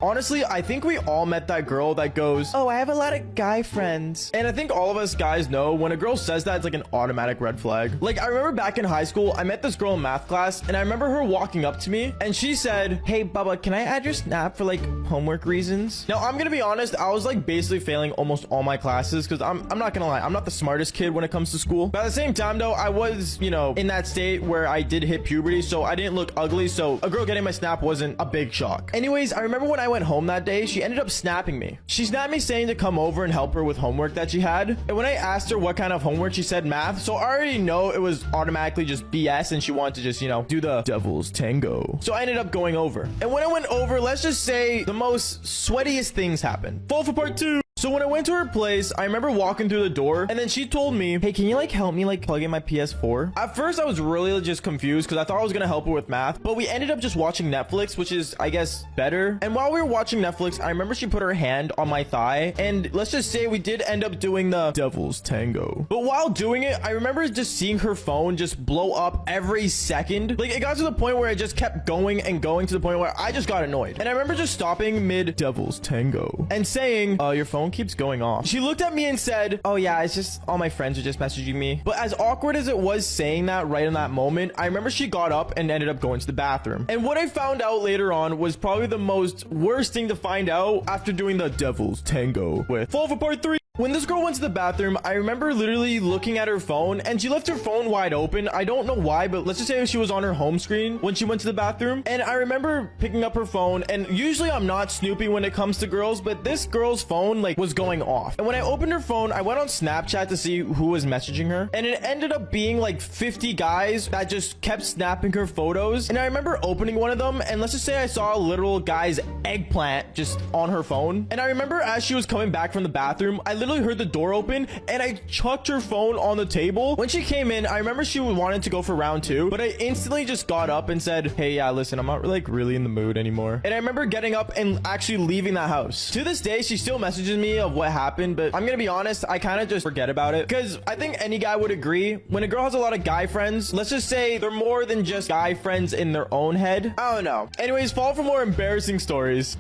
Honestly, I think we all met that girl that goes, oh, I have a lot of guy friends. And I think all of us guys know when a girl says that, it's like an automatic red flag. Like, I remember back in high school, I met this girl in math class, and I remember her walking up to me, and she said, hey, Bubba, can I add your Snap for, like, homework reasons? Now, I'm gonna be honest, I was, like, basically failing almost all my classes, because I'm not gonna lie, I'm not the smartest kid when it comes to school. But at the same time, though, I was, you know, in that state where I did hit puberty, so I didn't look ugly, so a girl getting my Snap wasn't a big shock. Anyways, I remember when I went home that day, she ended up snapping me. She snapped me saying to come over and help her with homework that she had. And when I asked her what kind of homework, she said math. So I already know it was automatically just BS and she wanted to just, you know, do the devil's tango. So I ended up going over. And when I went over, let's just say the most sweatiest things happened. Fall for part 2. So when I went to her place, I remember walking through the door and then she told me, hey, can you like help me like plug in my PS4? At first, I was really just confused because I thought I was going to help her with math, but we ended up just watching Netflix, which is, I guess, better. And while we were watching Netflix, I remember she put her hand on my thigh and let's just say we did end up doing the devil's tango. But while doing it, I remember just seeing her phone just blow up every second. Like it got to the point where it just kept going and going to the point where I just got annoyed. And I remember just stopping mid devil's tango and saying, your phone keeps going off. She looked at me and said, oh yeah, it's just all my friends are just messaging me. But as awkward as it was saying that right in that moment, I remember she got up and ended up going to the bathroom. And what I found out later on was probably the most worst thing to find out after doing the devil's tango with Fall for part 3. When this girl went to the bathroom, I remember literally looking at her phone and she left her phone wide open. I don't know why, but let's just say she was on her home screen when she went to the bathroom. And I remember picking up her phone, and usually I'm not snoopy when it comes to girls, but this girl's phone like was going off. And when I opened her phone, I went on Snapchat to see who was messaging her. And it ended up being like 50 guys that just kept snapping her photos. And I remember opening one of them, and let's just say I saw a literal guy's eggplant just on her phone. And I remember as she was coming back from the bathroom, I literally heard the door open and I chucked her phone on the table. When she came in, I remember she wanted to go for round 2, but I instantly just got up and said, hey, yeah, listen, I'm not like really in the mood anymore. And I remember getting up and actually leaving that house. To this day, she still messages me of what happened, but I'm gonna be honest, I kind of just forget about it because I think any guy would agree when a girl has a lot of guy friends, let's just say they're more than just guy friends in their own head. I don't know. Anyways, fall for more embarrassing stories.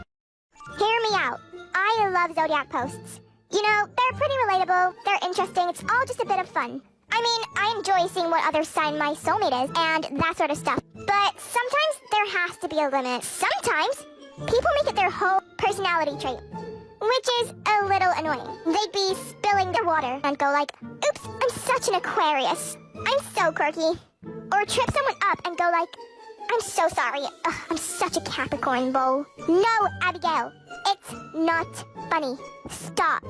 Hear me out. I love Zodiac posts. You know, they're pretty relatable, they're interesting, it's all just a bit of fun. I mean, I enjoy seeing what other sign my soulmate is and that sort of stuff. But sometimes there has to be a limit. Sometimes people make it their whole personality trait, which is a little annoying. They'd be spilling their water and go like, oops, I'm such an Aquarius. I'm so quirky. Or trip someone up and go like, I'm so sorry. Ugh, I'm such a Capricorn bull. No, Abigail, it's not funny. Stop.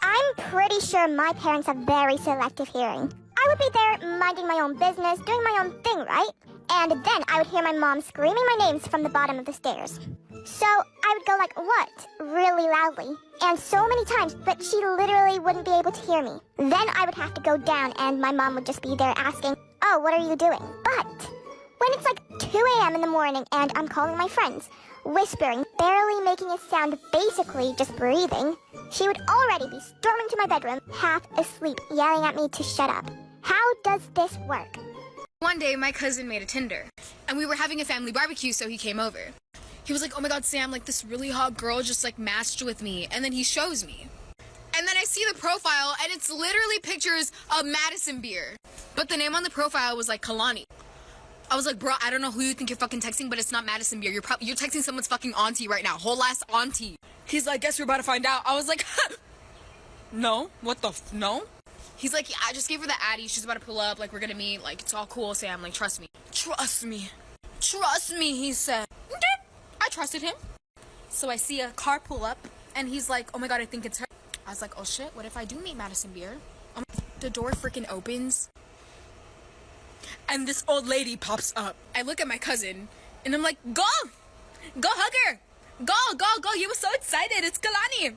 I'm pretty sure my parents have very selective hearing. I would be there minding my own business, doing my own thing, right? And then I would hear my mom screaming my names from the bottom of the stairs. So I would go like, what? Really loudly. And so many times, but she literally wouldn't be able to hear me. Then I would have to go down and my mom would just be there asking, oh, what are you doing? But when it's like 2 a.m. in the morning and I'm calling my friends, whispering, barely making a sound, basically just breathing, she would already be storming to my bedroom, half asleep, yelling at me to shut up. How does this work? One day, my cousin made a Tinder, and we were having a family barbecue, so he came over. He was like, oh my god, Sam, like this really hot girl just like matched with me, and then he shows me. And then I see the profile, and it's literally pictures of Madison beer. But the name on the profile was like Kalani. I was like, bro, I don't know who you think you're fucking texting, but it's not Madison beer. You're texting someone's fucking auntie right now. Whole ass auntie. He's like, guess we're about to find out. I was like, no, what the no? He's like, yeah, I just gave her the Addy. She's about to pull up. Like, we're gonna meet. Like, it's all cool, Sam. Like, trust me. Trust me. Trust me, he said. I trusted him. So I see a car pull up, and he's like, oh my god, I think it's her. I was like, oh shit, what if I do meet Madison beer? The door freaking opens. And this old lady pops up. I look at my cousin, and I'm like, go! Go hug her! Go! You were so excited. It's Kalani.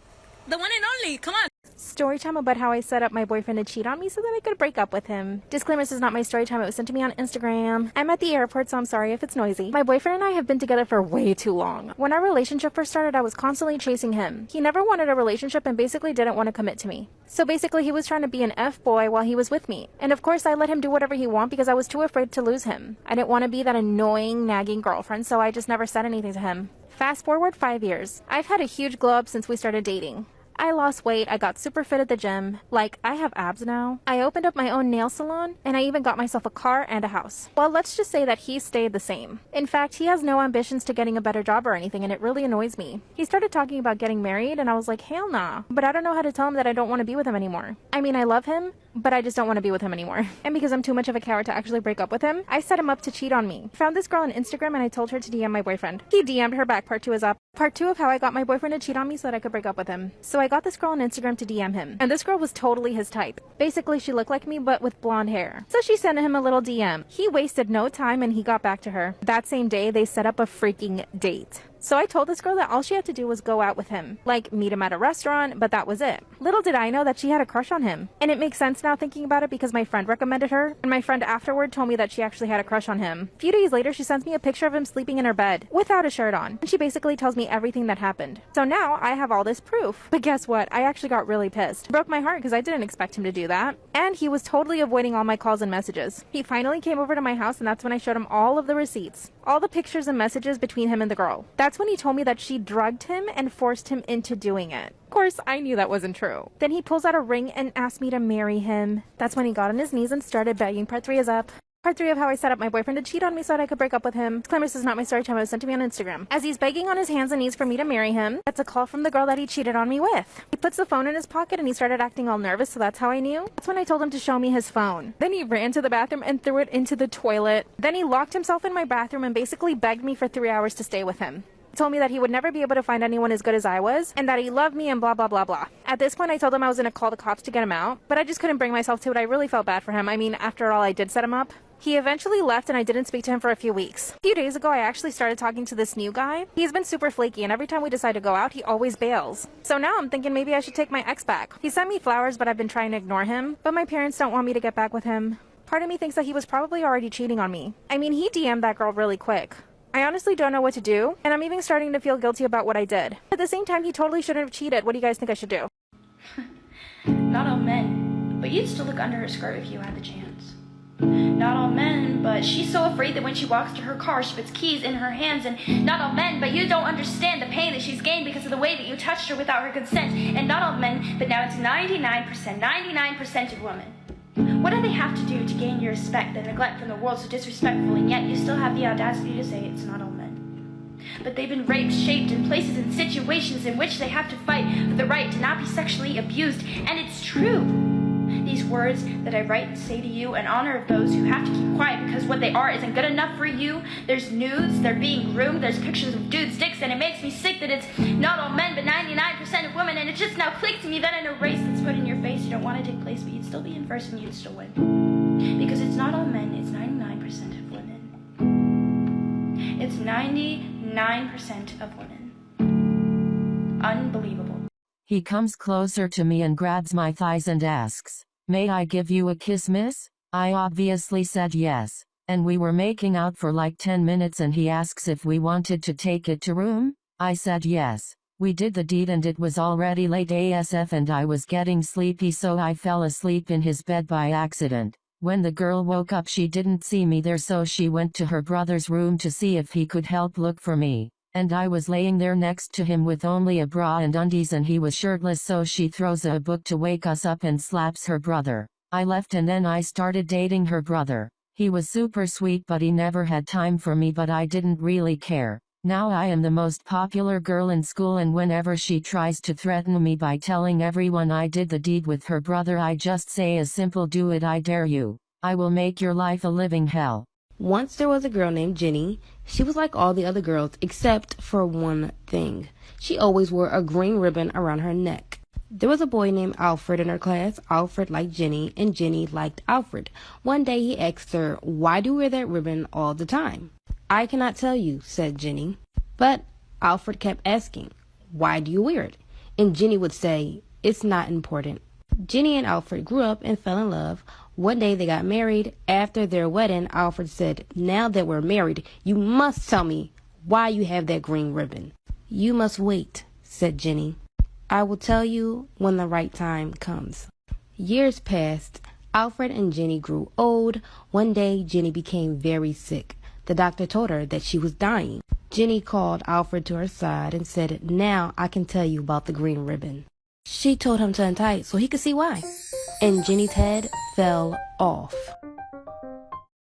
The one and only. Come on. Story time about how I set up my boyfriend to cheat on me so that I could break up with him. Disclaimer, this is not my story time. It was sent to me on Instagram. I'm at the airport, so I'm sorry if it's noisy. My boyfriend and I have been together for way too long. When our relationship first started, I was constantly chasing him. He never wanted a relationship and basically didn't want to commit to me. So basically, he was trying to be an F-boy while he was with me. And of course, I let him do whatever he wanted because I was too afraid to lose him. I didn't want to be that annoying, nagging girlfriend, so I just never said anything to him. Fast forward 5 years. I've had a huge glow up since we started dating. I lost weight, I got super fit at the gym, like I have abs now. I opened up my own nail salon, and I even got myself a car and a house. Well, let's just say that he stayed the same. In fact, he has no ambitions to getting a better job or anything, and it really annoys me. He started talking about getting married, and I was like, hell nah. But I don't know how to tell him that I don't want to be with him anymore. I mean, I love him, but I just don't want to be with him anymore. And because I'm too much of a coward to actually break up with him, I set him up to cheat on me. I found this girl on Instagram, and I told her to DM my boyfriend. He DM'd her back. Part 2 is up. Part 2 of how I got my boyfriend to cheat on me so that I could break up with him. So I got this girl on Instagram to DM him, and this girl was totally his type. Basically, she looked like me but with blonde hair. So she sent him a little DM. He wasted no time and he got back to her. That same day, they set up a freaking date. So I told this girl that all she had to do was go out with him, like meet him at a restaurant, but that was it. Little did I know that she had a crush on him. And it makes sense now thinking about it because my friend recommended her, and my friend afterward told me that she actually had a crush on him. A few days later, she sends me a picture of him sleeping in her bed without a shirt on, and she basically tells me everything that happened. So now I have all this proof. But guess what? I actually got really pissed. It broke my heart because I didn't expect him to do that. And he was totally avoiding all my calls and messages. He finally came over to my house, and that's when I showed him all of the receipts, all the pictures and messages between him and the girl. That's when he told me that she drugged him and forced him into doing it. Of course, I knew that wasn't true. Then he pulls out a ring and asked me to marry him. That's when he got on his knees and started begging. Part 3 is up. Part 3 of how I set up my boyfriend to cheat on me so that I could break up with him. Disclaimer, this is not my story time. It was sent to me on Instagram. As he's begging on his hands and knees for me to marry him, that's a call from the girl that he cheated on me with. He puts the phone in his pocket and he started acting all nervous, so that's how I knew. That's when I told him to show me his phone. Then he ran to the bathroom and threw it into the toilet. Then he locked himself in my bathroom and basically begged me for 3 hours to stay with him. He told me that he would never be able to find anyone as good as I was, and that he loved me and blah blah blah blah. At this point, I told him I was going to call the cops to get him out, but I just couldn't bring myself to it. I really felt bad for him. I mean, after all, I did set him up. He eventually left and I didn't speak to him for a few weeks. A few days ago, I actually started talking to this new guy. He's been super flaky, and every time we decide to go out, he always bails. So now I'm thinking maybe I should take my ex back. He sent me flowers, but I've been trying to ignore him. But my parents don't want me to get back with him. Part of me thinks that he was probably already cheating on me. I mean, he DM'd that girl really quick. I honestly don't know what to do, and I'm even starting to feel guilty about what I did. At the same time, he totally shouldn't have cheated. What do you guys think I should do? Not all men, but you'd still look under her skirt if you had the chance. Not all men, but she's so afraid that when she walks to her car, she puts keys in her hands. And not all men, but you don't understand the pain that she's gained because of the way that you touched her without her consent. And not all men, but now it's 99% of women. What do they have to do to gain your respect, the neglect from the world so disrespectful, and yet you still have the audacity to say it's not all men? But they've been raped, shaped in places and situations in which they have to fight for the right to not be sexually abused, and it's true. These words that I write and say to you in honor of those who have to keep quiet because what they are isn't good enough for you. There's nudes, they're being groomed, there's pictures of dudes' dicks, and it makes me sick that it's not all men but 99% of women, and it just now clicked to me that in a race that's put in your face you don't want to take place, but you'd still be in first and you'd still win. Because it's not all men, it's 99% of women. It's 99% of women. Unbelievable. He comes closer to me and grabs my thighs and asks, "May I give you a kiss, miss?" I obviously said yes, and we were making out for like 10 minutes and he asks if we wanted to take it to room. I said yes. We did the deed and it was already late ASF and I was getting sleepy, so I fell asleep in his bed by accident. When the girl woke up she didn't see me there, so she went to her brother's room to see if he could help look for me. And I was laying there next to him with only a bra and undies and he was shirtless, so she throws a book to wake us up and slaps her brother. I left and then I started dating her brother. He was super sweet but he never had time for me, but I didn't really care. Now I am the most popular girl in school, and whenever she tries to threaten me by telling everyone I did the deed with her brother, I just say a simple "do it, I dare you. I will make your life a living hell." Once there was a girl named Jenny. She was like all the other girls except for one thing. She always wore a green ribbon around her neck. There was a boy named Alfred in her class. Alfred liked Jenny and Jenny liked Alfred. One day he asked her, "Why do you wear that ribbon all the time?" "I cannot tell you," said Jenny. But Alfred kept asking, "Why do you wear it?" And Jenny would say, "It's not important." Jenny and Alfred grew up and fell in love. One day they got married. After their wedding, Alfred said, "Now that we're married, you must tell me why you have that green ribbon." "You must wait," said Jenny. "I will tell you when the right time comes." Years passed. Alfred and Jenny grew old. One day, Jenny became very sick. The doctor told her that she was dying. Jenny called Alfred to her side and said, "Now I can tell you about the green ribbon." She told him to untie it so he could see why. And Jenny's head fell off.